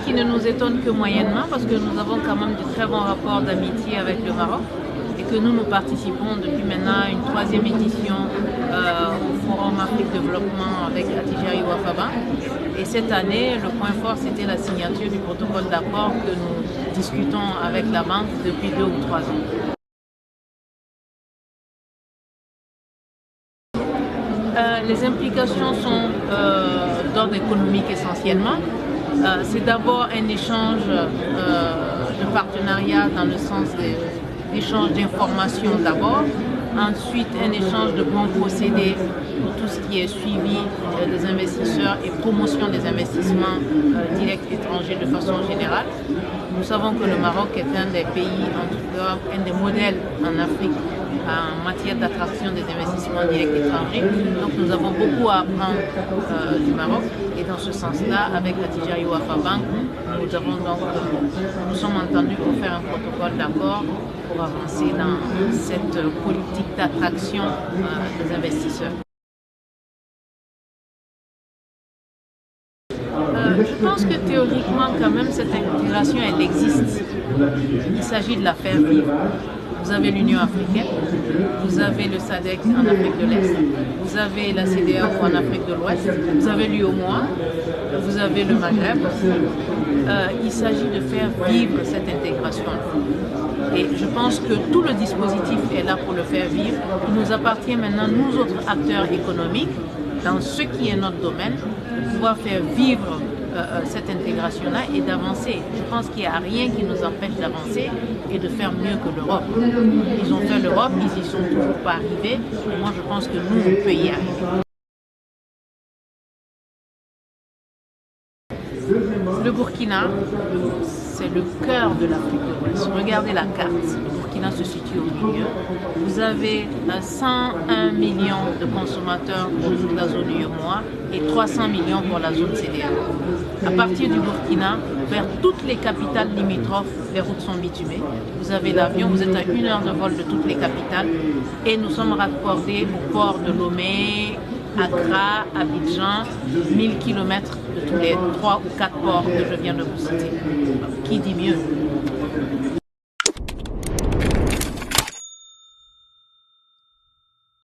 qui ne nous étonne que moyennement parce que nous avons quand même de très bons rapports d'amitié avec le Maroc et que nous participons depuis maintenant une 3e édition au Forum Afrique Développement avec Attijari Ouattara. Et cette année, le point fort, c'était la signature du protocole d'accord que nous discutons avec la banque depuis 2 ou 3 ans. Les implications sont d'ordre économique essentiellement. C'est d'abord un échange de partenariat dans le sens d'échange d'informations d'abord, ensuite un échange de bons procédés pour tout ce qui est suivi des investisseurs et promotion des investissements directs étrangers de façon générale. Nous savons que le Maroc est un des pays, en tout cas un des modèles en Afrique en matière d'attraction des investissements directs étrangers. Donc nous avons beaucoup à apprendre du Maroc et dans ce sens-là, avec Attijari Ouattara, nous sommes entendus pour faire un protocole d'accord pour avancer dans cette politique d'attraction des investisseurs. Je pense que théoriquement, quand même, cette intégration, elle existe. Il s'agit de la faire vivre. Vous avez l'Union africaine, vous avez le SADC en Afrique de l'Est, vous avez la CEDEAO en Afrique de l'Ouest, vous avez l'UEMOA, vous avez le Maghreb. Il s'agit de faire vivre cette intégration-là. Et je pense que tout le dispositif est là pour le faire vivre. Il nous appartient maintenant, nous autres acteurs économiques, dans ce qui est notre domaine, de pouvoir faire vivre cette intégration-là et d'avancer. Je pense qu'il n'y a rien qui nous empêche d'avancer et de faire mieux que l'Europe. Ils ont fait l'Europe, ils n'y sont toujours pas arrivés. Et moi, je pense que nous, on peut y arriver. Le Burkina, c'est le cœur de l'Afrique de l'Ouest. Regardez la carte. Le Burkina se situe au milieu. Vous avez 101 millions de consommateurs pour toute la zone UEMOA et 300 millions pour la zone CEDEAO. À partir du Burkina, vers toutes les capitales limitrophes, les routes sont bitumées. Vous avez l'avion, vous êtes à 1 heure de vol de toutes les capitales et nous sommes raccordés au port de Lomé, Accra, Abidjan, 1000 km de tous les 3 ou 4 ports que je viens de vous citer. Qui dit mieux?